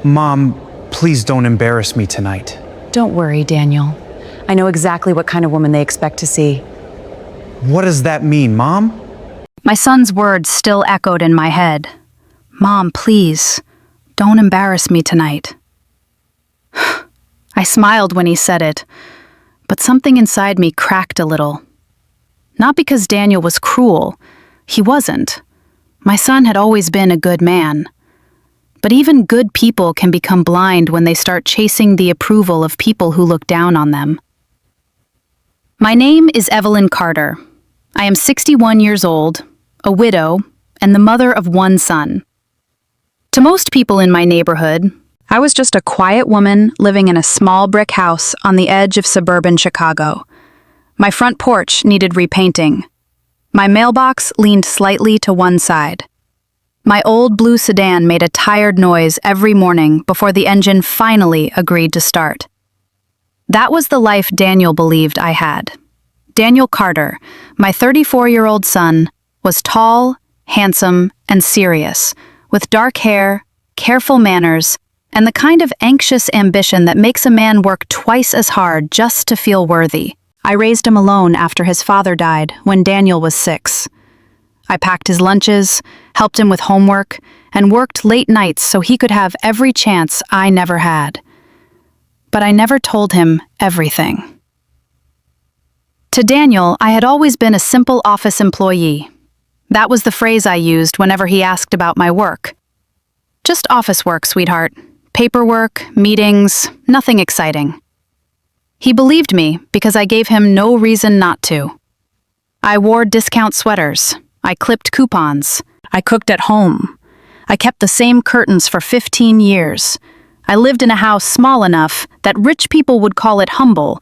Mom, please don't embarrass me tonight. Don't worry, Daniel. I know exactly what kind of woman they expect to see. What does that mean, Mom? My son's words still echoed in my head. Mom, please, don't embarrass me tonight. I smiled when he said it, but something inside me cracked a little. Not because Daniel was cruel. He wasn't. My son had always been a good man. But even good people can become blind when they start chasing the approval of people who look down on them. My name is Evelyn Carter. I am 61 years old, a widow, and the mother of one son. To most people in my neighborhood, I was just a quiet woman living in a small brick house on the edge of suburban Chicago. My front porch needed repainting. My mailbox leaned slightly to one side. My old blue sedan made a tired noise every morning before the engine finally agreed to start. That was the life Daniel believed I had. Daniel Carter, my 34-year-old son, was tall, handsome, and serious, with dark hair, careful manners, and the kind of anxious ambition that makes a man work twice as hard just to feel worthy. I raised him alone after his father died when Daniel was 6. I packed his lunches, helped him with homework, and worked late nights so he could have every chance I never had. But I never told him everything. To Daniel, I had always been a simple office employee. That was the phrase I used whenever he asked about my work. Just office work, sweetheart. Paperwork, meetings, nothing exciting. He believed me because I gave him no reason not to. I wore discount sweaters. I clipped coupons. I cooked at home. I kept the same curtains for 15 years. I lived in a house small enough that rich people would call it humble,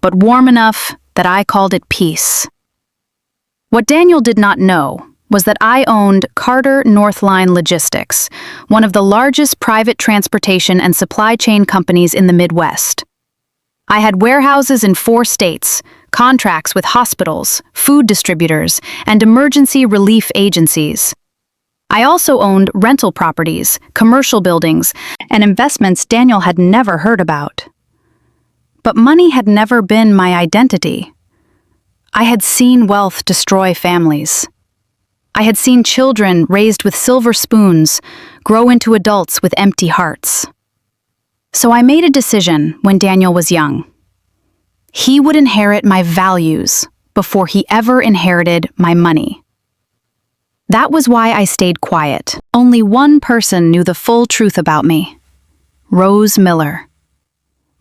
but warm enough that I called it peace. What Daniel did not know was that I owned Carter Northline Logistics, one of the largest private transportation and supply chain companies in the Midwest. I had warehouses in 4 states, contracts with hospitals, food distributors, and emergency relief agencies. I also owned rental properties, commercial buildings, and investments Daniel had never heard about. But money had never been my identity. I had seen wealth destroy families. I had seen children raised with silver spoons grow into adults with empty hearts. So I made a decision when Daniel was young. He would inherit my values before he ever inherited my money. That was why I stayed quiet. Only one person knew the full truth about me: Rose Miller.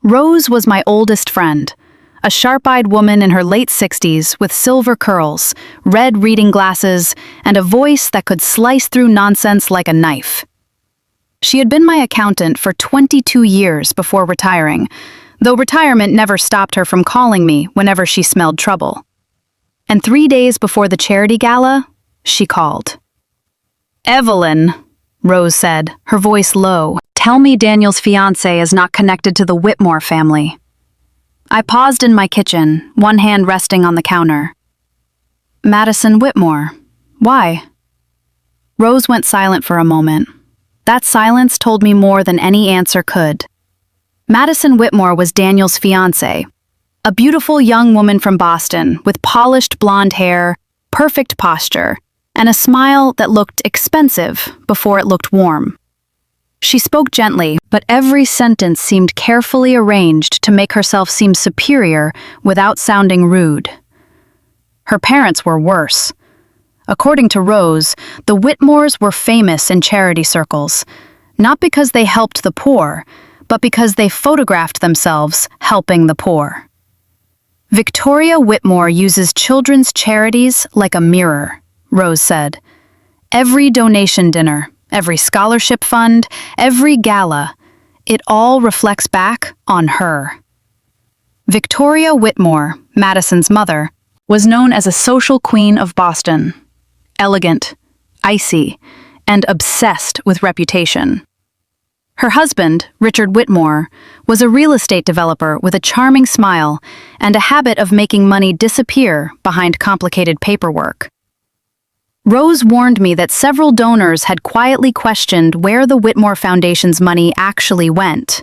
Rose was my oldest friend, a sharp-eyed woman in her late 60s with silver curls, red reading glasses, and a voice that could slice through nonsense like a knife. She had been my accountant for 22 years before retiring, though retirement never stopped her from calling me whenever she smelled trouble. And 3 days before the charity gala, she called. "Evelyn," Rose said, her voice low, "tell me Daniel's fiancée is not connected to the Whitmore family." I paused in my kitchen, one hand resting on the counter. "Madison Whitmore. Why?" Rose went silent for a moment. That silence told me more than any answer could. Madison Whitmore was Daniel's fiancée, a beautiful young woman from Boston with polished blonde hair, perfect posture, and a smile that looked expensive before it looked warm. She spoke gently, but every sentence seemed carefully arranged to make herself seem superior without sounding rude. Her parents were worse. According to Rose, the Whitmores were famous in charity circles, not because they helped the poor, but because they photographed themselves helping the poor. "Victoria Whitmore uses children's charities like a mirror," Rose said. "Every donation dinner, every scholarship fund, every gala, it all reflects back on her." Victoria Whitmore, Madison's mother, was known as a social queen of Boston. Elegant, icy, and obsessed with reputation. Her husband, Richard Whitmore, was a real estate developer with a charming smile and a habit of making money disappear behind complicated paperwork. Rose warned me that several donors had quietly questioned where the Whitmore Foundation's money actually went.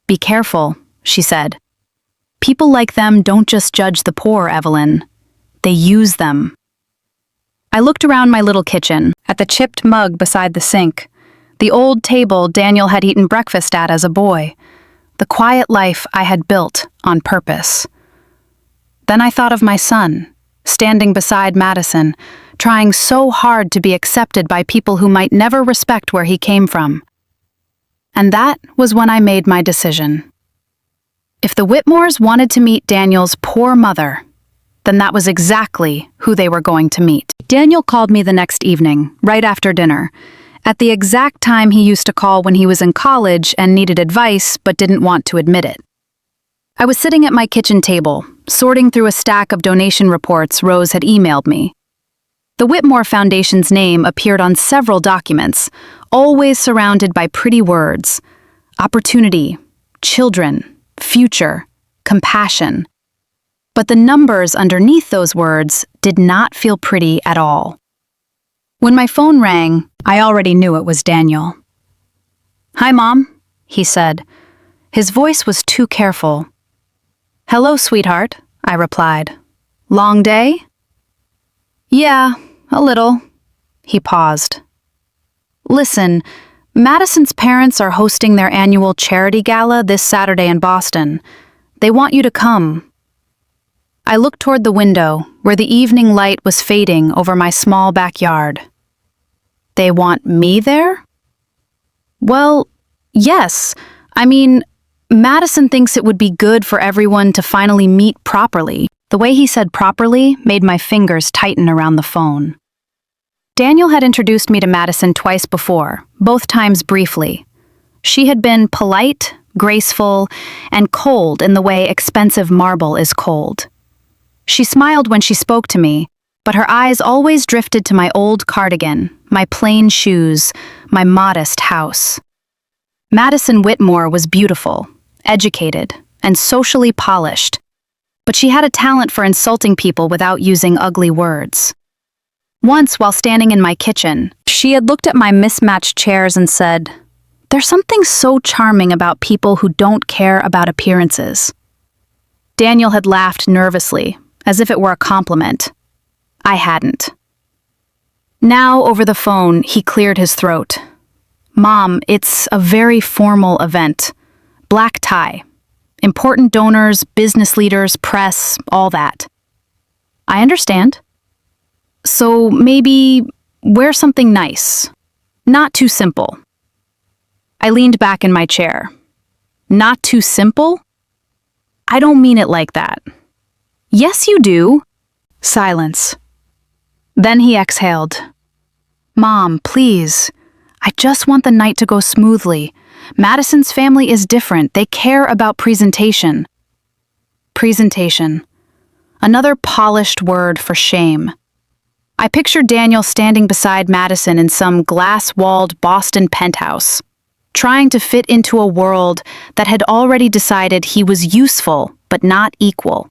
"Be careful," she said. "People like them don't just judge the poor, Evelyn. They use them." I looked around my little kitchen, at the chipped mug beside the sink, the old table Daniel had eaten breakfast at as a boy, the quiet life I had built on purpose. Then I thought of my son, standing beside Madison, trying so hard to be accepted by people who might never respect where he came from. And that was when I made my decision. If the Whitmores wanted to meet Daniel's poor mother, then that was exactly who they were going to meet. Daniel called me the next evening, right after dinner, at the exact time he used to call when he was in college and needed advice but didn't want to admit it. I was sitting at my kitchen table, sorting through a stack of donation reports Rose had emailed me. The Whitmore Foundation's name appeared on several documents, always surrounded by pretty words: opportunity, children, future, compassion. But the numbers underneath those words did not feel pretty at all. When my phone rang, I already knew it was Daniel. "Hi, Mom," he said. His voice was too careful. "Hello, sweetheart," I replied. "Long day?" "Yeah, a little." He paused. "Listen, Madison's parents are hosting their annual charity gala this Saturday in Boston. They want you to come." I looked toward the window, where the evening light was fading over my small backyard. "They want me there?" "Well, yes. I mean, Madison thinks it would be good for everyone to finally meet properly." The way he said properly made my fingers tighten around the phone. Daniel had introduced me to Madison twice before, both times briefly. She had been polite, graceful, and cold in the way expensive marble is cold. She smiled when she spoke to me, but her eyes always drifted to my old cardigan, my plain shoes, my modest house. Madison Whitmore was beautiful, educated, and socially polished, but she had a talent for insulting people without using ugly words. Once, while standing in my kitchen, she had looked at my mismatched chairs and said, "There's something so charming about people who don't care about appearances." Daniel had laughed nervously, as if it were a compliment. I hadn't. Now, over the phone, he cleared his throat. "Mom, it's a very formal event. Black tie. Important donors, business leaders, press, all that." "I understand." "So maybe wear something nice. Not too simple." I leaned back in my chair. "Not too simple? I don't mean it like that." "Yes, you do." Silence. Then he exhaled. "Mom, please. I just want the night to go smoothly. Madison's family is different. They care about presentation." Presentation. Another polished word for shame. I pictured Daniel standing beside Madison in some glass-walled Boston penthouse, trying to fit into a world that had already decided he was useful but not equal.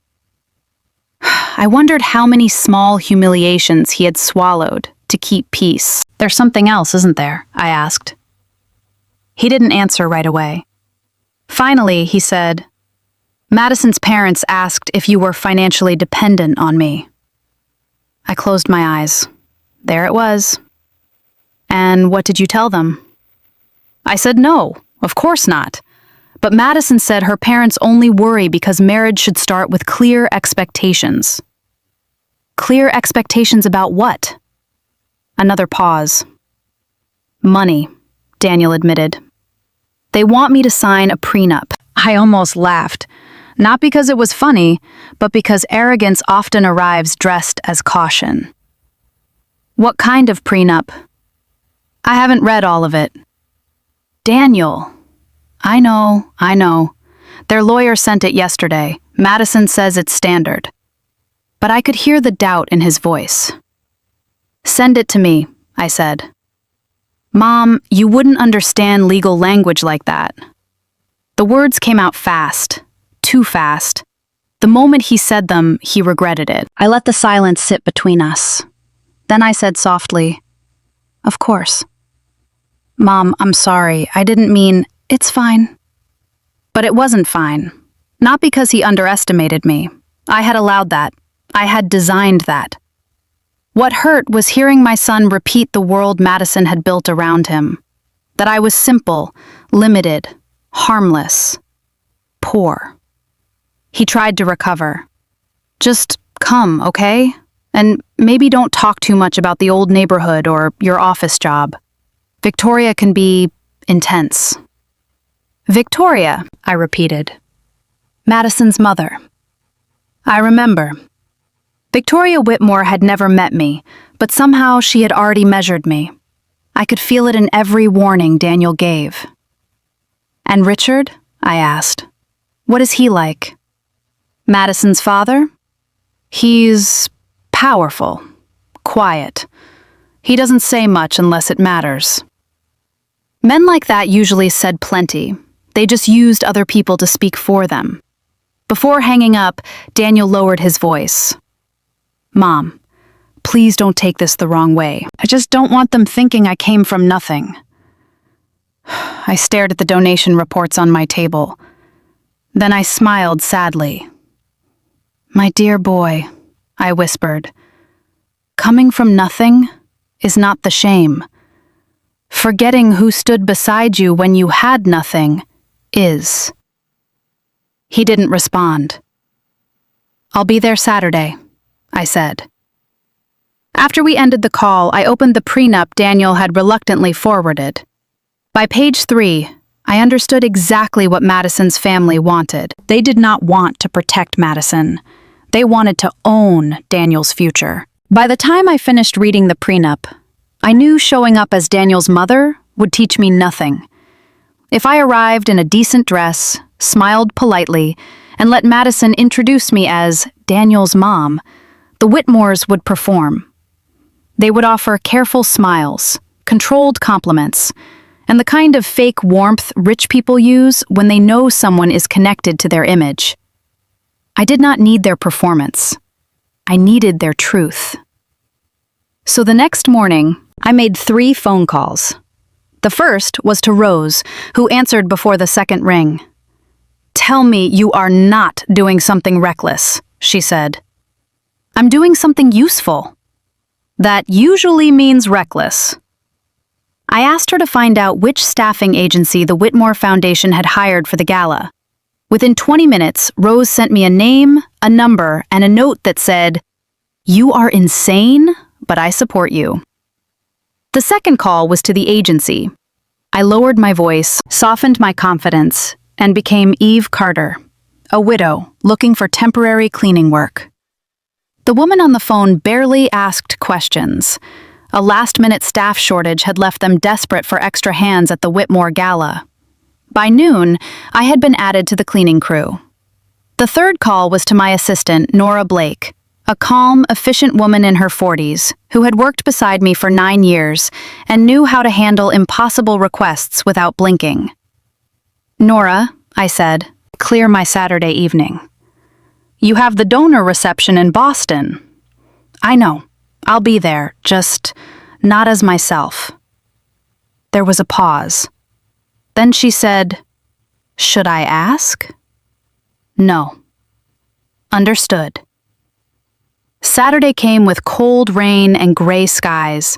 I wondered how many small humiliations he had swallowed to keep peace. "There's something else, isn't there?" I asked. He didn't answer right away. Finally, he said, "Madison's parents asked if you were financially dependent on me." I closed my eyes. There it was. "And what did you tell them?" I said no, of course not. But Madison said her parents only worry because marriage should start with clear expectations. Clear expectations about what? Another pause. "Money," Daniel admitted. "They want me to sign a prenup." I almost laughed, not because it was funny, but because arrogance often arrives dressed as caution. "What kind of prenup?" "I haven't read all of it." "Daniel." I know. Their lawyer sent it yesterday. Madison says it's standard." But I could hear the doubt in his voice. "Send it to me," I said. "Mom, you wouldn't understand legal language like that." The words came out fast, too fast. The moment he said them, he regretted it. I let the silence sit between us. Then I said softly, "Of course." "Mom, I'm sorry. I didn't mean—" "It's fine." But it wasn't fine. Not because he underestimated me. I had allowed that. I had designed that. What hurt was hearing my son repeat the world Madison had built around him. That I was simple, limited, harmless, poor. He tried to recover. "Just come, okay? And maybe don't talk too much about the old neighborhood or your office job. Victoria can be intense." "Victoria," I repeated. "Madison's mother." I remember. Victoria Whitmore had never met me, but somehow she had already measured me. I could feel it in every warning Daniel gave. "And Richard?" I asked. "What is he like?" "Madison's father? He's powerful, quiet. He doesn't say much unless it matters." Men like that usually said plenty. They just used other people to speak for them. Before hanging up, Daniel lowered his voice. "Mom, please don't take this the wrong way. I just don't want them thinking I came from nothing." I stared at the donation reports on my table. Then I smiled sadly. "My dear boy," I whispered, "coming from nothing is not the shame. Forgetting who stood beside you when you had nothing is." He didn't respond. "I'll be there Saturday," I said. After we ended the call, I opened the prenup Daniel had reluctantly forwarded. By page 3, I understood exactly what Madison's family wanted. They did not want to protect Madison. They wanted to own Daniel's future. By the time I finished reading the prenup, I knew showing up as Daniel's mother would teach me nothing. If I arrived in a decent dress, smiled politely, and let Madison introduce me as Daniel's mom, the Whitmores would perform. They would offer careful smiles, controlled compliments, and the kind of fake warmth rich people use when they know someone is connected to their image. I did not need their performance. I needed their truth. So the next morning, I made 3 phone calls. The first was to Rose, who answered before the second ring. "Tell me you are not doing something reckless," she said. "I'm doing something useful." "That usually means reckless." I asked her to find out which staffing agency the Whitmore Foundation had hired for the gala. Within 20 minutes, Rose sent me a name, a number, and a note that said, "You are insane, but I support you." The second call was to the agency. I lowered my voice, softened my confidence, and became Eve Carter, a widow looking for temporary cleaning work. The woman on the phone barely asked questions. A last-minute staff shortage had left them desperate for extra hands at the Whitmore Gala. By noon, I had been added to the cleaning crew. The third call was to my assistant, Nora Blake, a calm, efficient woman in her 40s who had worked beside me for 9 years and knew how to handle impossible requests without blinking. "Nora," I said, "clear my Saturday evening." "You have the donor reception in Boston." "I know. I'll be there, just not as myself." There was a pause. Then she said, "Should I ask?" "No." "Understood." Saturday came with cold rain and gray skies.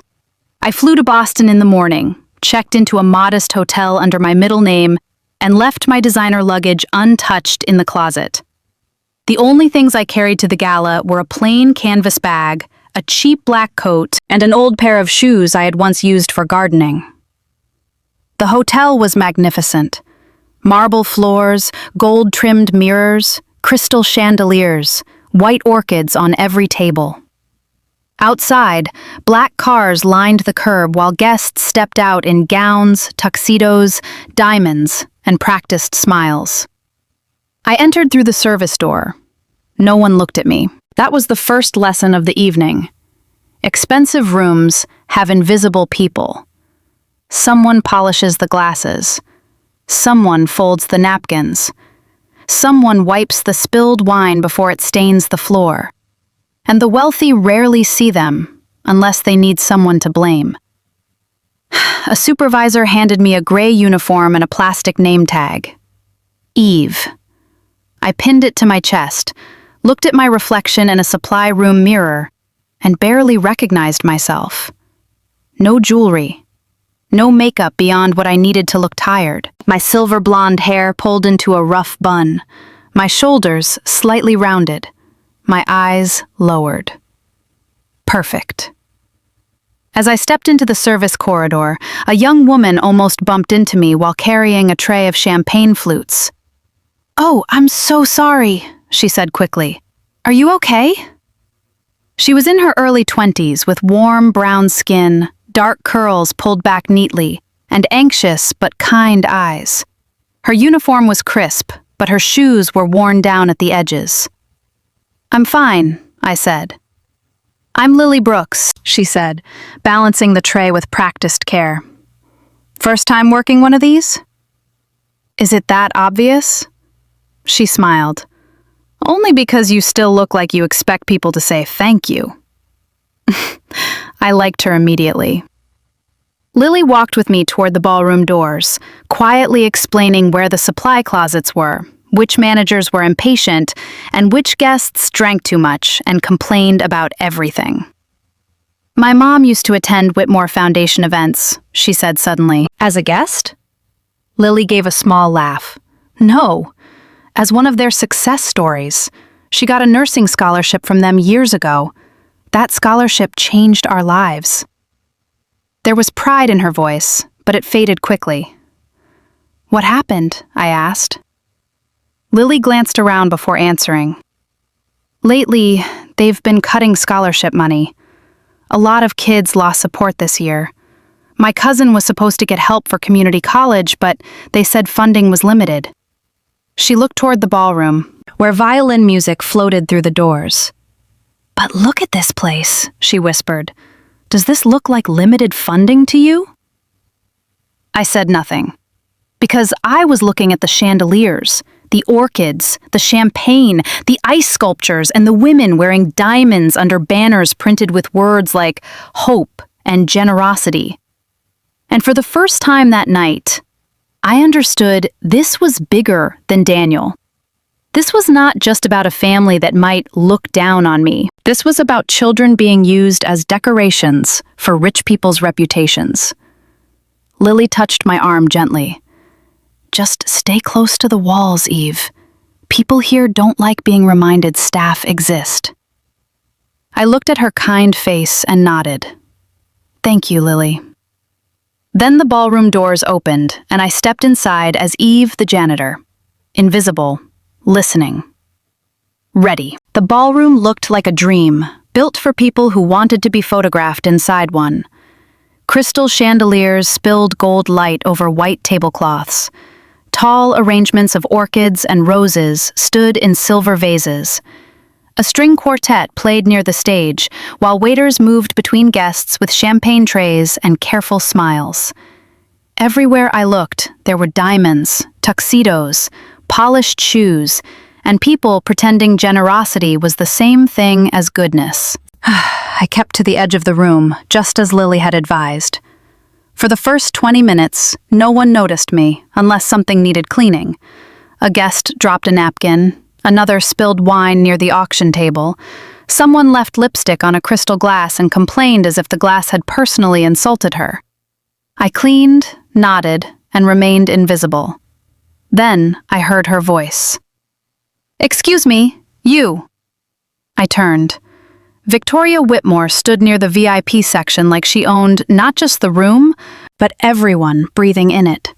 I flew to Boston in the morning, checked into a modest hotel under my middle name, and left my designer luggage untouched in the closet. The only things I carried to the gala were a plain canvas bag, a cheap black coat, and an old pair of shoes I had once used for gardening. The hotel was magnificent. Marble floors, gold-trimmed mirrors, crystal chandeliers, white orchids on every table. Outside, black cars lined the curb while guests stepped out in gowns, tuxedos, diamonds, and practiced smiles. I entered through the service door. No one looked at me. That was the first lesson of the evening. Expensive rooms have invisible people. Someone polishes the glasses. Someone folds the napkins. Someone wipes the spilled wine before it stains the floor. And the wealthy rarely see them unless they need someone to blame. A supervisor handed me a gray uniform and a plastic name tag. Eve. I pinned it to my chest, looked at my reflection in a supply room mirror, and barely recognized myself. No jewelry. No makeup beyond what I needed to look tired. My silver blonde hair pulled into a rough bun. My shoulders slightly rounded. My eyes lowered. Perfect. As I stepped into the service corridor, a young woman almost bumped into me while carrying a tray of champagne flutes. "Oh, I'm so sorry," she said quickly. "Are you okay?" She was in her early 20s with warm brown skin, dark curls pulled back neatly, and anxious but kind eyes. Her uniform was crisp, but her shoes were worn down at the edges. "I'm fine," I said. "I'm Lily Brooks," she said, balancing the tray with practiced care. "First time working one of these?" "Is it that obvious?" She smiled. "Only because you still look like you expect people to say thank you." I liked her immediately. Lily walked with me toward the ballroom doors, quietly explaining where the supply closets were, which managers were impatient, and which guests drank too much and complained about everything. "My mom used to attend Whitmore Foundation events," she said suddenly. "As a guest?" Lily gave a small laugh. "No, as one of their success stories. She got a nursing scholarship from them years ago. That scholarship changed our lives." There was pride in her voice, but it faded quickly. "What happened?" I asked. Lily glanced around before answering. "Lately, they've been cutting scholarship money. A lot of kids lost support this year. My cousin was supposed to get help for community college, but they said funding was limited." She looked toward the ballroom, where violin music floated through the doors. "But look at this place," she whispered. "Does this look like limited funding to you?" I said nothing, because I was looking at the chandeliers, the orchids, the champagne, the ice sculptures, and the women wearing diamonds under banners printed with words like hope and generosity. And for the first time that night, I understood this was bigger than Daniel. This was not just about a family that might look down on me. This was about children being used as decorations for rich people's reputations. Lily touched my arm gently. "Just stay close to the walls, Eve. People here don't like being reminded staff exist." I looked at her kind face and nodded. "Thank you, Lily." Then the ballroom doors opened, and I stepped inside as Eve, the janitor. Invisible, listening. Ready. The ballroom looked like a dream, built for people who wanted to be photographed inside one. Crystal chandeliers spilled gold light over white tablecloths. Tall arrangements of orchids and roses stood in silver vases. A string quartet played near the stage, while waiters moved between guests with champagne trays and careful smiles. Everywhere I looked, there were diamonds, tuxedos, polished shoes, and people pretending generosity was the same thing as goodness. I kept to the edge of the room, just as Lily had advised. For the first 20 minutes, no one noticed me, unless something needed cleaning. A guest dropped a napkin, another spilled wine near the auction table. Someone left lipstick on a crystal glass and complained as if the glass had personally insulted her. I cleaned, nodded, and remained invisible. Then I heard her voice. "Excuse me, you." I turned. Victoria Whitmore stood near the VIP section like she owned not just the room, but everyone breathing in it.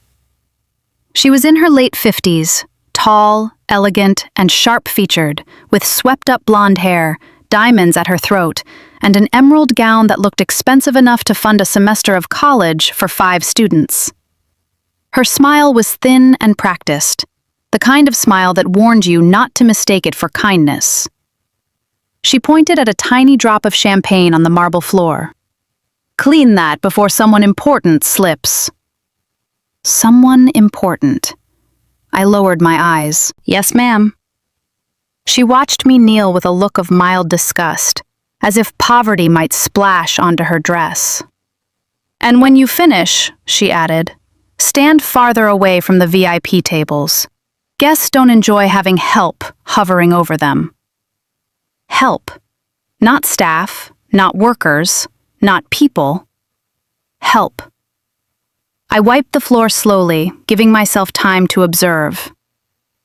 She was in her late 50s, tall, elegant, and sharp-featured, with swept-up blonde hair, diamonds at her throat, and an emerald gown that looked expensive enough to fund a semester of college for 5 students. Her smile was thin and practiced, the kind of smile that warned you not to mistake it for kindness. She pointed at a tiny drop of champagne on the marble floor. "Clean that before someone important slips." Someone important. I lowered my eyes. "Yes, ma'am." She watched me kneel with a look of mild disgust, as if poverty might splash onto her dress. "And when you finish," she added, "stand farther away from the VIP tables. Guests don't enjoy having help hovering over them." Help. Not staff, not workers, not people. Help. I wiped the floor slowly, giving myself time to observe.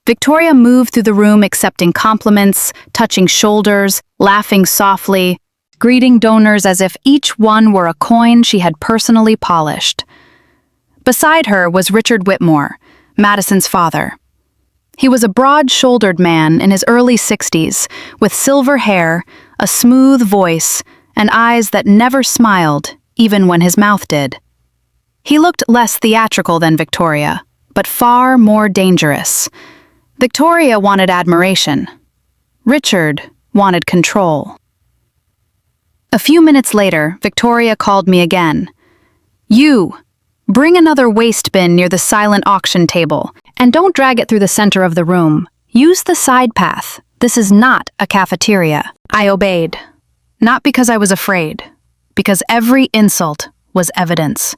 Victoria moved through the room accepting compliments, touching shoulders, laughing softly, greeting donors as if each one were a coin she had personally polished. Beside her was Richard Whitmore, Madison's father. He was a broad-shouldered man in his early 60s, with silver hair, a smooth voice, and eyes that never smiled, even when his mouth did. He looked less theatrical than Victoria, but far more dangerous. Victoria wanted admiration. Richard wanted control. A few minutes later, Victoria called me again. "You, bring another waste bin near the silent auction table, and don't drag it through the center of the room. Use the side path. This is not a cafeteria." I obeyed. Not because I was afraid, because every insult was evidence.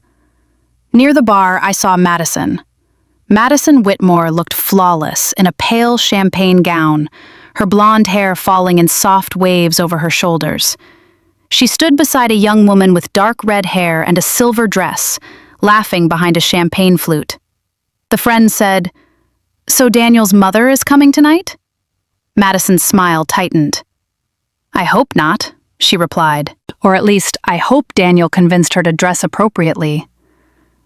Near the bar, I saw Madison. Madison Whitmore looked flawless in a pale champagne gown, her blonde hair falling in soft waves over her shoulders. She stood beside a young woman with dark red hair and a silver dress, laughing behind a champagne flute. The friend said, "So Daniel's mother is coming tonight?" Madison's smile tightened. "I hope not," she replied. "Or at least, I hope Daniel convinced her to dress appropriately.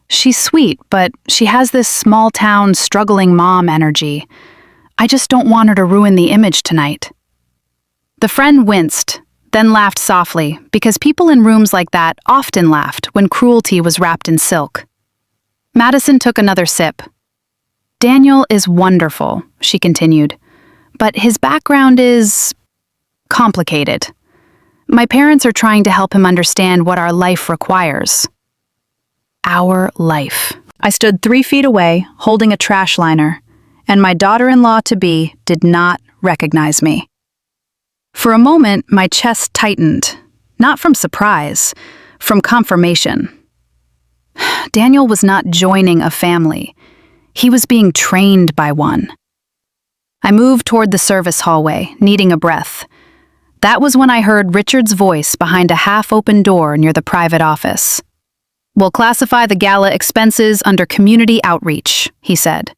She's sweet, but she has this small-town, struggling mom energy. I just don't want her to ruin the image tonight." The friend winced, then laughed softly, because people in rooms like that often laughed when cruelty was wrapped in silk. Madison took another sip. "Daniel is wonderful," she continued, "but his background is complicated. My parents are trying to help him understand what our life requires." Our life. I stood 3 feet away, holding a trash liner, and my daughter-in-law-to-be did not recognize me. For a moment, my chest tightened, not from surprise, from confirmation. Daniel was not joining a family. He was being trained by one. I moved toward the service hallway, needing a breath. That was when I heard Richard's voice behind a half-open door near the private office. "We'll classify the gala expenses under community outreach," he said.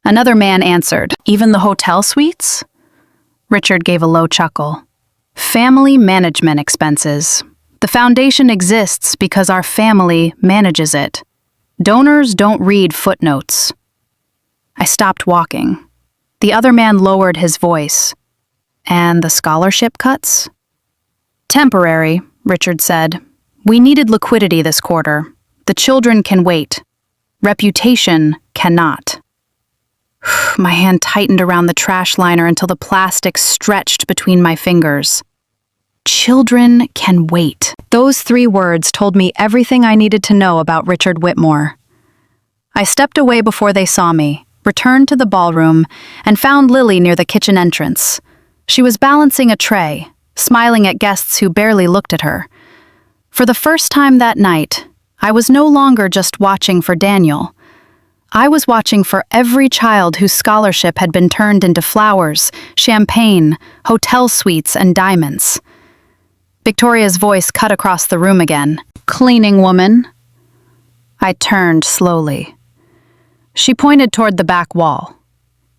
Another man answered, "Even the hotel suites?" Richard gave a low chuckle. "Family management expenses. The foundation exists because our family manages it. Donors don't read footnotes." I stopped walking. The other man lowered his voice. "And the scholarship cuts?" "Temporary," Richard said. "We needed liquidity this quarter. The children can wait. Reputation cannot." My hand tightened around the trash liner until the plastic stretched between my fingers. Children can wait. Those 3 words told me everything I needed to know about Richard Whitmore. I stepped away before they saw me, returned to the ballroom, and found Lily near the kitchen entrance. She was balancing a tray, smiling at guests who barely looked at her. For the first time that night, I was no longer just watching for Daniel. I was watching for every child whose scholarship had been turned into flowers, champagne, hotel suites, and diamonds. Victoria's voice cut across the room again. "Cleaning woman." I turned slowly. She pointed toward the back wall.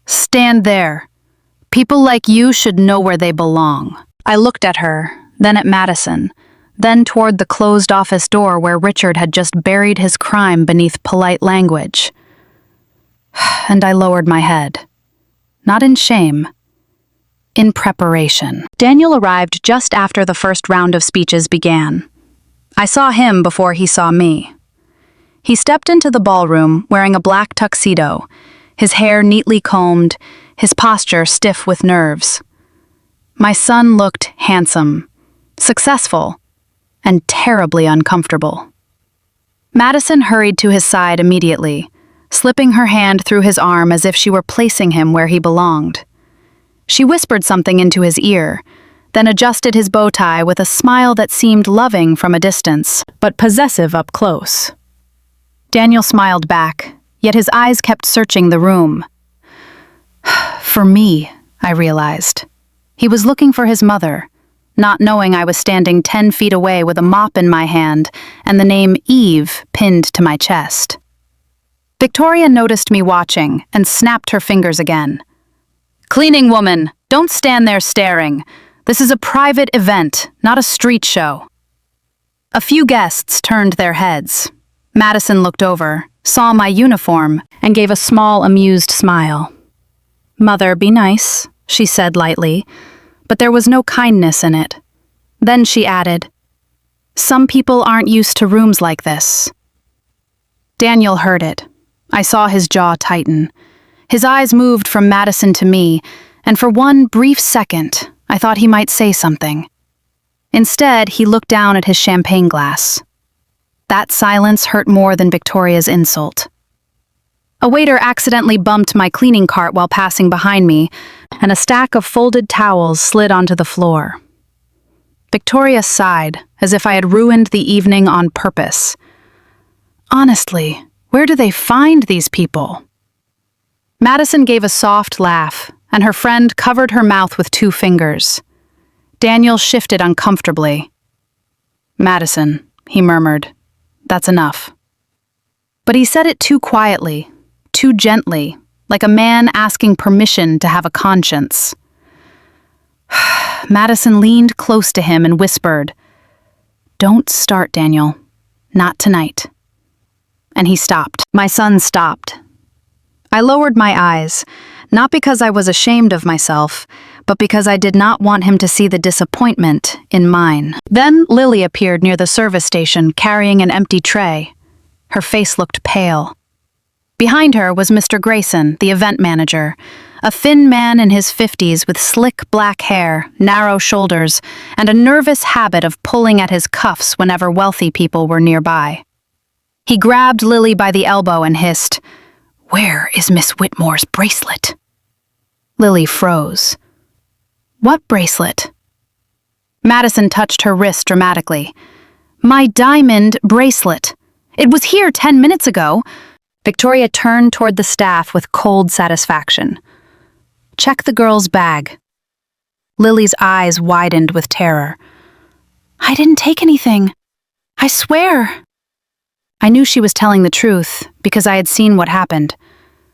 "Stand there. People like you should know where they belong." I looked at her, then at Madison, then toward the closed office door where Richard had just buried his crime beneath polite language. And I lowered my head. Not in shame. In preparation. Daniel arrived just after the first round of speeches began. I saw him before he saw me. He stepped into the ballroom wearing a black tuxedo, his hair neatly combed, his posture stiff with nerves. My son looked handsome, successful, and terribly uncomfortable. Madison hurried to his side immediately, slipping her hand through his arm as if she were placing him where he belonged. She whispered something into his ear, then adjusted his bow tie with a smile that seemed loving from a distance, but possessive up close. Daniel smiled back, yet his eyes kept searching the room. For me, I realized. He was looking for his mother, not knowing I was standing 10 feet away with a mop in my hand and the name Eve pinned to my chest. Victoria noticed me watching and snapped her fingers again. "Cleaning woman, don't stand there staring. This is a private event, not a street show." A few guests turned their heads. Madison looked over, saw my uniform, and gave a small, amused smile. "Mother, be nice," she said lightly, but there was no kindness in it. Then she added, "Some people aren't used to rooms like this." Daniel heard it. I saw his jaw tighten. His eyes moved from Madison to me, and for one brief second, I thought he might say something. Instead, he looked down at his champagne glass. That silence hurt more than Victoria's insult. A waiter accidentally bumped my cleaning cart while passing behind me, and a stack of folded towels slid onto the floor. Victoria sighed, as if I had ruined the evening on purpose. Honestly, where do they find these people? Madison gave a soft laugh, and her friend covered her mouth with 2 fingers. Daniel shifted uncomfortably. "Madison," he murmured, "that's enough." But he said it too quietly, too gently, like a man asking permission to have a conscience. Madison leaned close to him and whispered, "Don't start, Daniel. Not tonight." And he stopped. My son stopped. I lowered my eyes, not because I was ashamed of myself, but because I did not want him to see the disappointment in mine. Then Lily appeared near the service station carrying an empty tray. Her face looked pale. Behind her was Mr. Grayson, the event manager, a thin man in his 50s with slick black hair, narrow shoulders, and a nervous habit of pulling at his cuffs whenever wealthy people were nearby. He grabbed Lily by the elbow and hissed, "Where is Miss Whitmore's bracelet?" Lily froze. "What bracelet?" Madison touched her wrist dramatically. "My diamond bracelet. It was here 10 minutes ago." Victoria turned toward the staff with cold satisfaction. "Check the girl's bag." Lily's eyes widened with terror. "I didn't take anything. I swear." I knew she was telling the truth because I had seen what happened.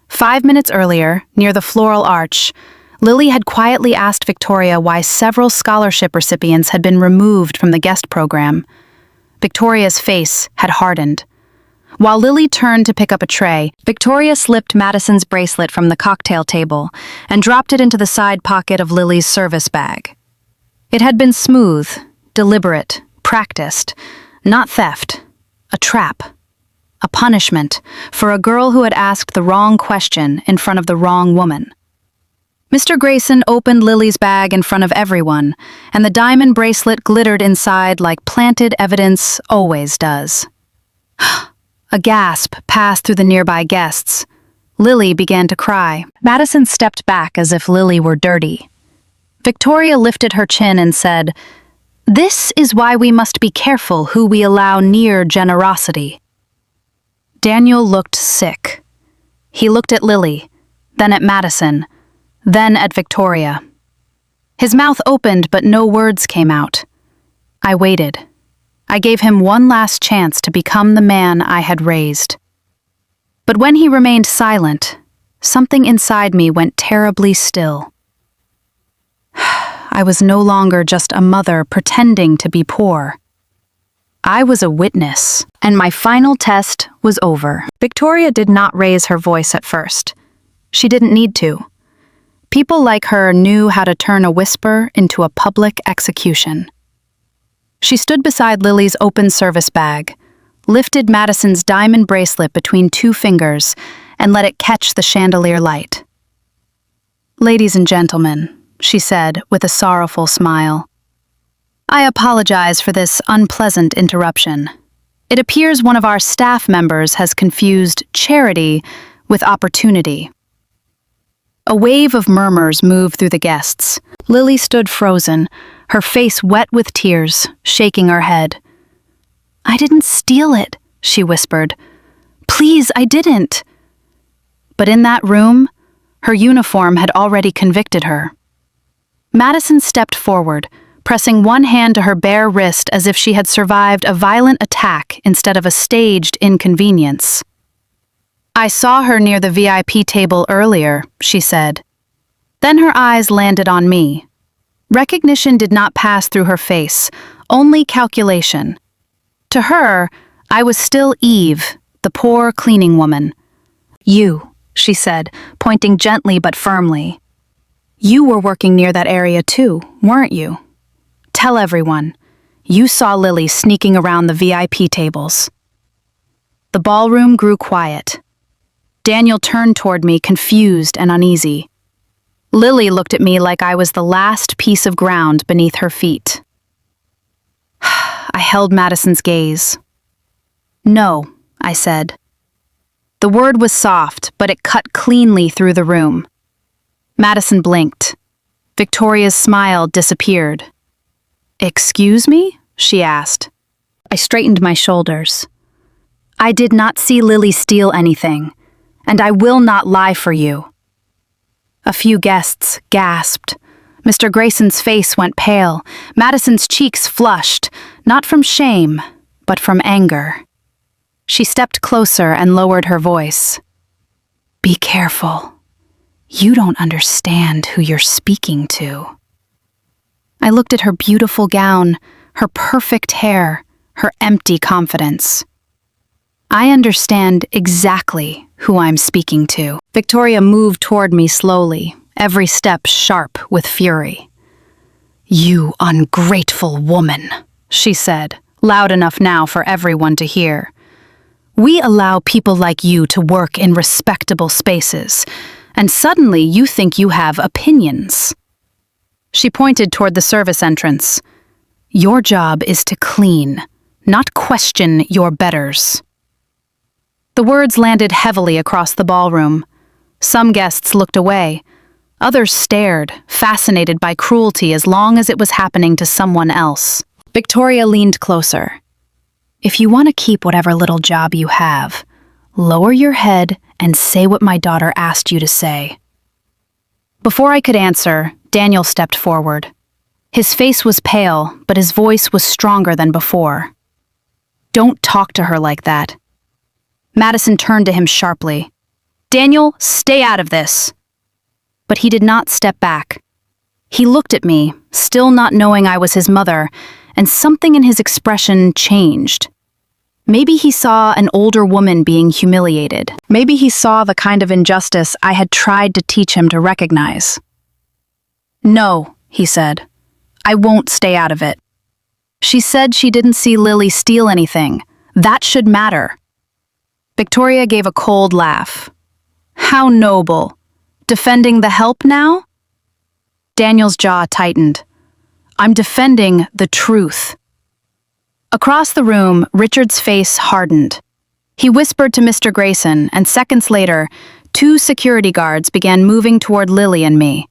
5 minutes earlier, near the floral arch, Lily had quietly asked Victoria why several scholarship recipients had been removed from the guest program. Victoria's face had hardened. While Lily turned to pick up a tray, Victoria slipped Madison's bracelet from the cocktail table and dropped it into the side pocket of Lily's service bag. It had been smooth, deliberate, practiced, not theft, a trap, a punishment for a girl who had asked the wrong question in front of the wrong woman. Mr. Grayson opened Lily's bag in front of everyone, and the diamond bracelet glittered inside like planted evidence always does. A gasp passed through the nearby guests. Lily began to cry. Madison stepped back as if Lily were dirty. Victoria lifted her chin and said, "This is why we must be careful who we allow near generosity." Daniel looked sick. He looked at Lily, then at Madison, then at Victoria. His mouth opened, but no words came out. I waited. I gave him one last chance to become the man I had raised. But when he remained silent, something inside me went terribly still. I was no longer just a mother pretending to be poor. I was a witness, and my final test was over. Victoria did not raise her voice at first. She didn't need to. People like her knew how to turn a whisper into a public execution. She stood beside Lily's open service bag, lifted Madison's diamond bracelet between 2 fingers, and let it catch the chandelier light. "Ladies and gentlemen," she said with a sorrowful smile, "I apologize for this unpleasant interruption. It appears one of our staff members has confused charity with opportunity." A wave of murmurs moved through the guests. Lily stood frozen, her face wet with tears, shaking her head. "I didn't steal it," she whispered. "Please, I didn't." But in that room, her uniform had already convicted her. Madison stepped forward, pressing one hand to her bare wrist as if she had survived a violent attack instead of a staged inconvenience. "I saw her near the VIP table earlier," she said. Then her eyes landed on me. Recognition did not pass through her face, only calculation. To her, I was still Eve, the poor cleaning woman. "You," she said, pointing gently but firmly. "You were working near that area too, weren't you? Tell everyone. You saw Lily sneaking around the VIP tables." The ballroom grew quiet. Daniel turned toward me, confused and uneasy. Lily looked at me like I was the last piece of ground beneath her feet. I held Madison's gaze. "No," I said. The word was soft, but it cut cleanly through the room. Madison blinked. Victoria's smile disappeared. "Excuse me?" she asked. I straightened my shoulders. "I did not see Lily steal anything, and I will not lie for you." A few guests gasped. Mr. Grayson's face went pale. Madison's cheeks flushed, not from shame, but from anger. She stepped closer and lowered her voice. "Be careful. You don't understand who you're speaking to." I looked at her beautiful gown, her perfect hair, her empty confidence. "I understand exactly who I'm speaking to." Victoria moved toward me slowly, every step sharp with fury. "You ungrateful woman," she said, loud enough now for everyone to hear. "We allow people like you to work in respectable spaces, and suddenly you think you have opinions." She pointed toward the service entrance. "Your job is to clean, not question your betters." The words landed heavily across the ballroom. Some guests looked away. Others stared, fascinated by cruelty as long as it was happening to someone else. Victoria leaned closer. "If you want to keep whatever little job you have, lower your head and say what my daughter asked you to say." Before I could answer, Daniel stepped forward. His face was pale, but his voice was stronger than before. "Don't talk to her like that." Madison turned to him sharply. "Daniel, stay out of this." But he did not step back. He looked at me, still not knowing I was his mother, and something in his expression changed. Maybe he saw an older woman being humiliated. Maybe he saw the kind of injustice I had tried to teach him to recognize. "No," he said. "I won't stay out of it. She said she didn't see Lily steal anything. That should matter." Victoria gave a cold laugh. "How noble. Defending the help now?" Daniel's jaw tightened. "I'm defending the truth." Across the room, Richard's face hardened. He whispered to Mr. Grayson, and seconds later, 2 security guards began moving toward Lily and me.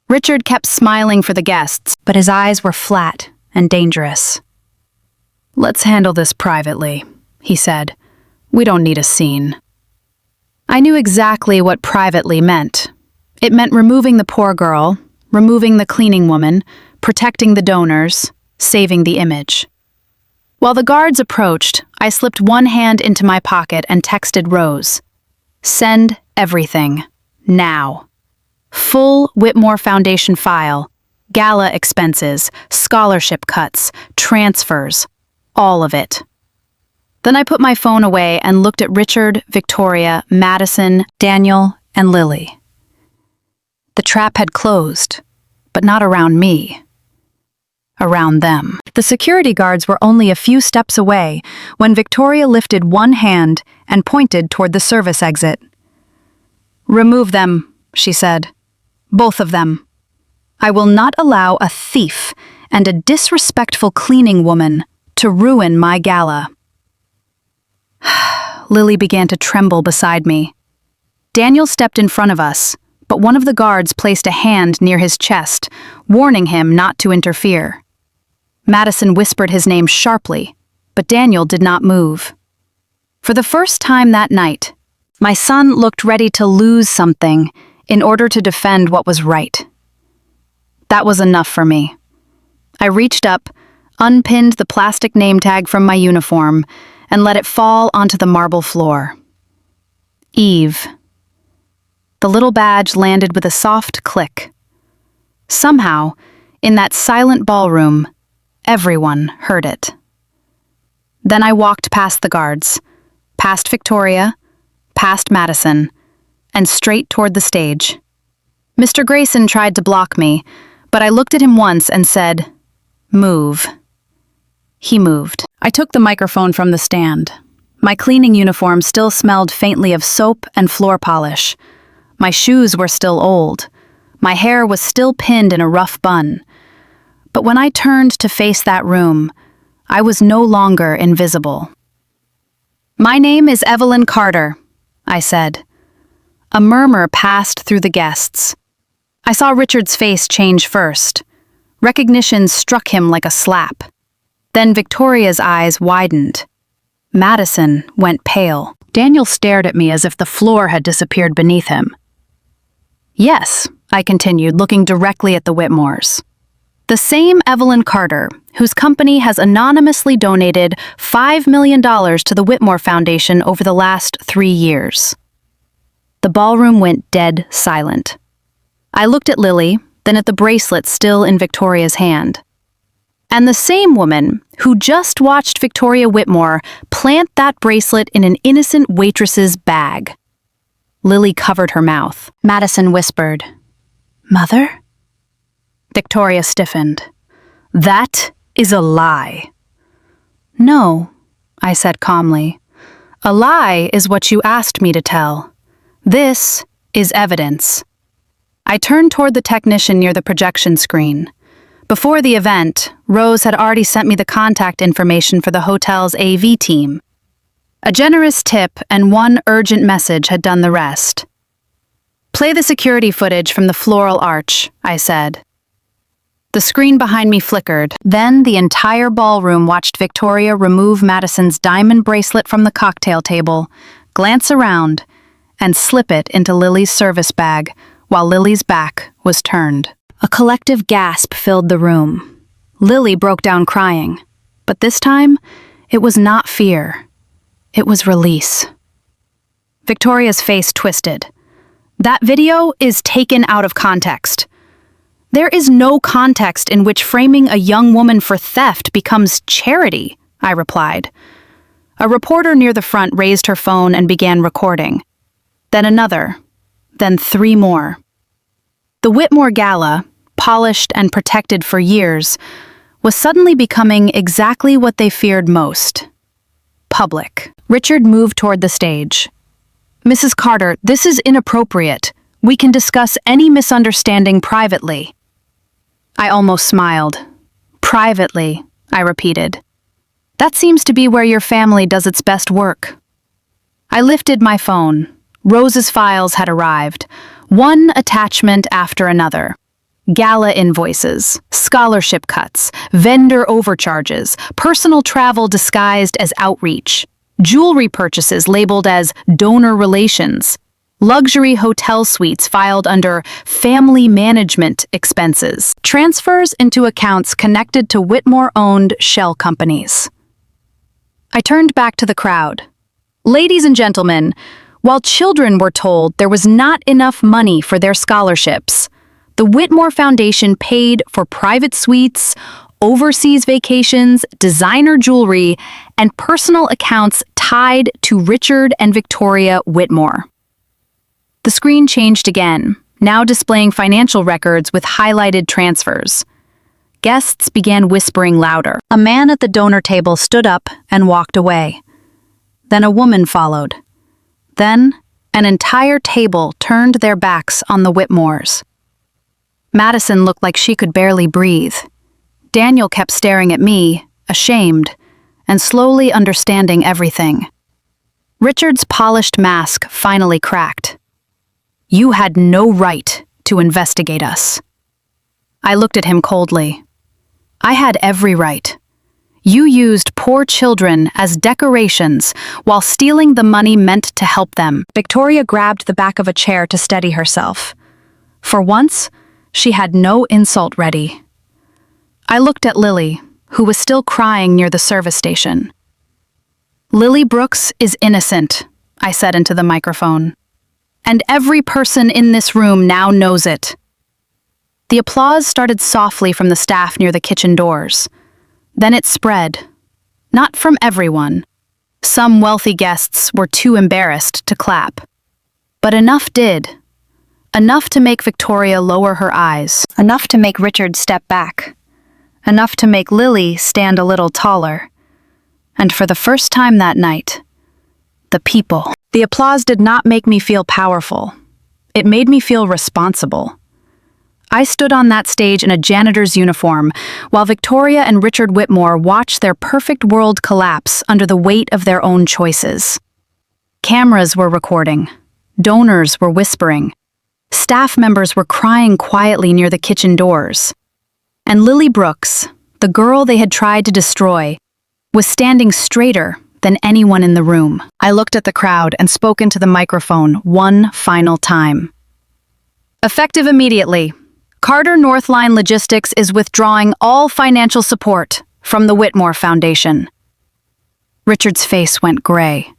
Richard kept smiling for the guests, but his eyes were flat and dangerous. "Let's handle this privately," he said. "We don't need a scene." I knew exactly what privately meant. It meant removing the poor girl, removing the cleaning woman, protecting the donors, saving the image. While the guards approached, I slipped one hand into my pocket and texted Rose. "Send everything. Now. Full Whitmore Foundation file, gala expenses, scholarship cuts, transfers, all of it." Then I put my phone away and looked at Richard, Victoria, Madison, Daniel, and Lily. The trap had closed, but not around me. Around them. The security guards were only a few steps away when Victoria lifted one hand and pointed toward the service exit. "Remove them," she said. "Both of them. I will not allow a thief and a disrespectful cleaning woman to ruin my gala." Lily began to tremble beside me. Daniel stepped in front of us, but one of the guards placed a hand near his chest, warning him not to interfere. Madison whispered his name sharply, but Daniel did not move. For the first time that night, my son looked ready to lose something in order to defend what was right. That was enough for me. I reached up, unpinned the plastic name tag from my uniform, and let it fall onto the marble floor. Eve. The little badge landed with a soft click. Somehow, in that silent ballroom, everyone heard it. Then I walked past the guards, past Victoria, past Madison, and straight toward the stage. Mr. Grayson tried to block me, but I looked at him once and said, "Move." He moved. I took the microphone from the stand. My cleaning uniform still smelled faintly of soap and floor polish. My shoes were still old. My hair was still pinned in a rough bun. But when I turned to face that room, I was no longer invisible. "My name is Evelyn Carter," I said. A murmur passed through the guests. I saw Richard's face change first. Recognition struck him like a slap. Then Victoria's eyes widened. Madison went pale. Daniel stared at me as if the floor had disappeared beneath him. "Yes," I continued, looking directly at the Whitmores. "The same Evelyn Carter, whose company has anonymously donated $5 million to the Whitmore Foundation over the last 3 years." The ballroom went dead silent. I looked at Lily, then at the bracelet still in Victoria's hand. And the same woman who just watched Victoria Whitmore plant that bracelet in an innocent waitress's bag. Lily covered her mouth. Madison whispered, "Mother?" Victoria stiffened. "That is a lie." "No," I said calmly. "A lie is what you asked me to tell. This is evidence." I turned toward the technician near the projection screen. Before the event, Rose had already sent me the contact information for the hotel's AV team. A generous tip and one urgent message had done the rest. "Play the security footage from the floral arch," I said. The screen behind me flickered. Then the entire ballroom watched Victoria remove Madison's diamond bracelet from the cocktail table, glance around, and slip it into Lily's service bag while Lily's back was turned. A collective gasp filled the room. Lily broke down crying, but this time, it was not fear. It was release. Victoria's face twisted. "That video is taken out of context." "There is no context in which framing a young woman for theft becomes charity," I replied. A reporter near the front raised her phone and began recording. Then another, then 3 more. The Whitmore Gala, polished and protected for years, was suddenly becoming exactly what they feared most: public. Richard moved toward the stage. "Mrs. Carter, this is inappropriate. We can discuss any misunderstanding privately." I almost smiled. "Privately," I repeated. "That seems to be where your family does its best work." I lifted my phone. Rose's files had arrived, one attachment after another. Gala invoices, scholarship cuts, vendor overcharges, personal travel disguised as outreach, jewelry purchases labeled as donor relations, luxury hotel suites filed under family management expenses, transfers into accounts connected to Whitmore-owned shell companies. I turned back to the crowd. "Ladies and gentlemen, while children were told there was not enough money for their scholarships, the Whitmore Foundation paid for private suites, overseas vacations, designer jewelry, and personal accounts tied to Richard and Victoria Whitmore." The screen changed again, now displaying financial records with highlighted transfers. Guests began whispering louder. A man at the donor table stood up and walked away. Then a woman followed. Then, an entire table turned their backs on the Whitmores. Madison looked like she could barely breathe. Daniel kept staring at me, ashamed, and slowly understanding everything. Richard's polished mask finally cracked. You had no right to investigate us. I looked at him coldly. I had every right. You used poor children as decorations while stealing the money meant to help them. Victoria grabbed the back of a chair to steady herself. For once, she had no insult ready. I looked at Lily, who was still crying near the service station. Lily Brooks is innocent, I said into the microphone. And every person in this room now knows it. The applause started softly from the staff near the kitchen doors. Then it spread. Not from everyone. Some wealthy guests were too embarrassed to clap. But enough did. Enough to make Victoria lower her eyes. Enough to make Richard step back. Enough to make Lily stand a little taller. And for the first time that night, the people. The applause did not make me feel powerful. It made me feel responsible. I stood on that stage in a janitor's uniform while Victoria and Richard Whitmore watched their perfect world collapse under the weight of their own choices. Cameras were recording. Donors were whispering. Staff members were crying quietly near the kitchen doors. And Lily Brooks, the girl they had tried to destroy, was standing straighter than anyone in the room. I looked at the crowd and spoke into the microphone one final time. Effective immediately, Carter Northline Logistics is withdrawing all financial support from the Whitmore Foundation. Richard's face went gray.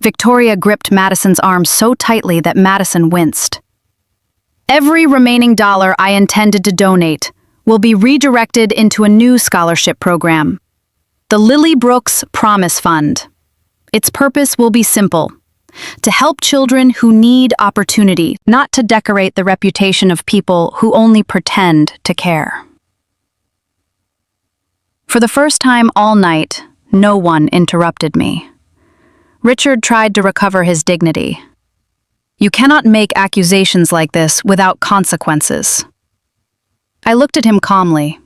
Victoria gripped Madison's arm so tightly that Madison winced. Every remaining dollar I intended to donate will be redirected into a new scholarship program. The Lily Brooks Promise Fund. Its purpose will be simple: to help children who need opportunity, not to decorate the reputation of people who only pretend to care. For the first time all night, no one interrupted me. Richard tried to recover his dignity. You cannot make accusations like this without consequences. I looked at him calmly.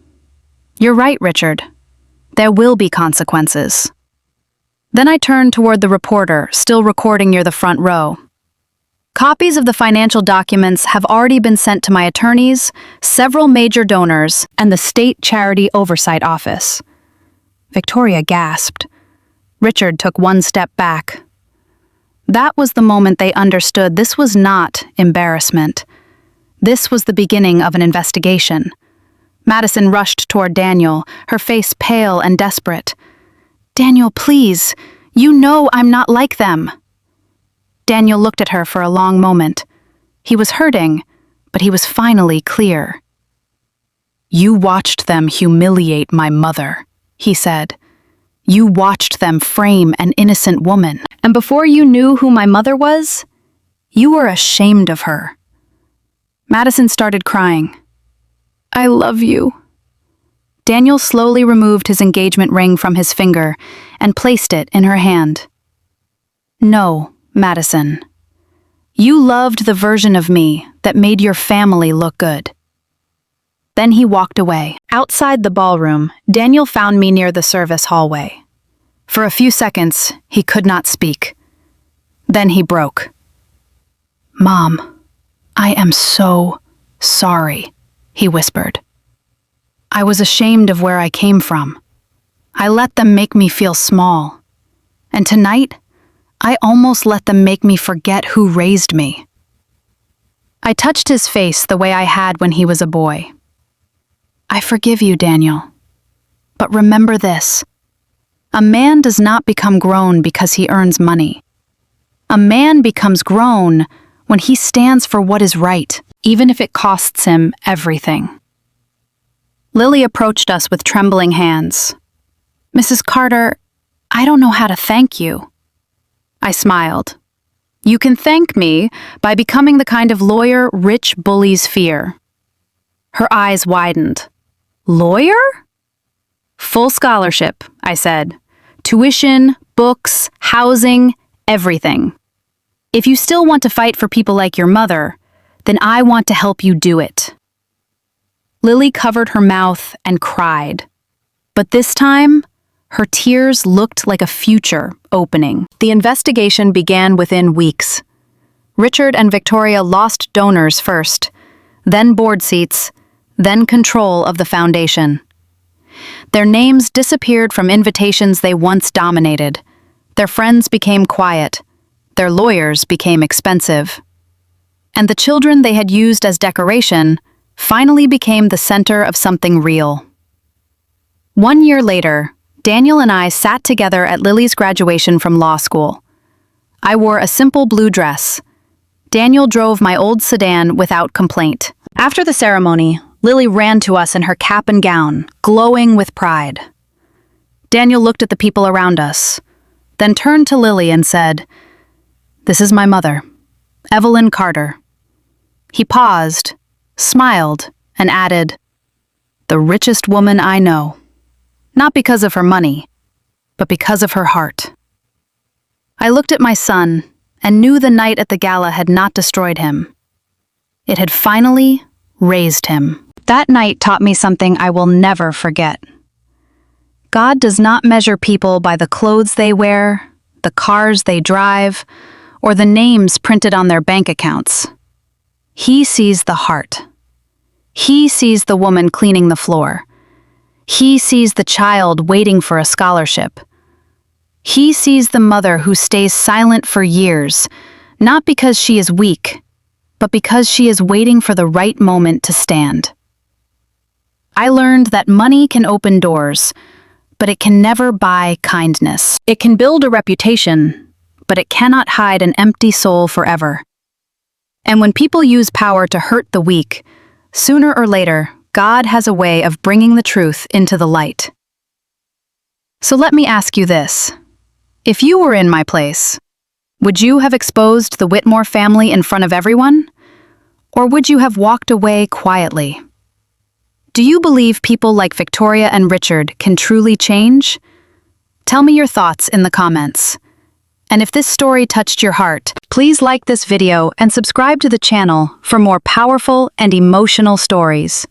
You're right, Richard. There will be consequences. Then I turned toward the reporter, still recording near the front row. Copies of the financial documents have already been sent to my attorneys, several major donors, and the State Charity Oversight Office. Victoria gasped. Richard took one step back. That was the moment they understood this was not embarrassment. This was the beginning of an investigation. Madison rushed toward Daniel, her face pale and desperate. Daniel, please, you know I'm not like them. Daniel looked at her for a long moment. He was hurting, but he was finally clear. You watched them humiliate my mother, he said. You watched them frame an innocent woman. And before you knew who my mother was, you were ashamed of her. Madison started crying. I love you. Daniel slowly removed his engagement ring from his finger and placed it in her hand. No, Madison. You loved the version of me that made your family look good. Then he walked away. Outside the ballroom, Daniel found me near the service hallway. For a few seconds, he could not speak. Then he broke. Mom, I am so sorry, he whispered. I was ashamed of where I came from. I let them make me feel small. And tonight, I almost let them make me forget who raised me. I touched his face the way I had when he was a boy. I forgive you, Daniel. But remember this. A man does not become grown because he earns money. A man becomes grown when he stands for what is right, even if it costs him everything. Lily approached us with trembling hands. Mrs. Carter, I don't know how to thank you. I smiled. You can thank me by becoming the kind of lawyer rich bullies fear. Her eyes widened. Lawyer? Full scholarship, I said. Tuition, books, housing, everything. If you still want to fight for people like your mother, then I want to help you do it. Lily covered her mouth and cried. But this time, her tears looked like a future opening. The investigation began within weeks. Richard and Victoria lost donors first, then board seats, then control of the foundation. Their names disappeared from invitations they once dominated. Their friends became quiet. Their lawyers became expensive. And the children they had used as decoration finally became the center of something real. 1 year later, Daniel and I sat together at Lily's graduation from law school. I wore a simple blue dress. Daniel drove my old sedan without complaint. After the ceremony, Lily ran to us in her cap and gown, glowing with pride. Daniel looked at the people around us, then turned to Lily and said, "This is my mother, Evelyn Carter." He paused, smiled, and added, "The richest woman I know. Not because of her money, but because of her heart." I looked at my son and knew the night at the gala had not destroyed him. It had finally raised him. That night taught me something I will never forget. God does not measure people by the clothes they wear, the cars they drive, or the names printed on their bank accounts. He sees the heart. He sees the woman cleaning the floor. He sees the child waiting for a scholarship. He sees the mother who stays silent for years, not because she is weak, but because she is waiting for the right moment to stand. I learned that money can open doors, but it can never buy kindness. It can build a reputation, but it cannot hide an empty soul forever. And when people use power to hurt the weak, sooner or later, God has a way of bringing the truth into the light. So let me ask you this. If you were in my place, would you have exposed the Whitmore family in front of everyone? Or would you have walked away quietly? Do you believe people like Victoria and Richard can truly change? Tell me your thoughts in the comments. And if this story touched your heart, please like this video and subscribe to the channel for more powerful and emotional stories.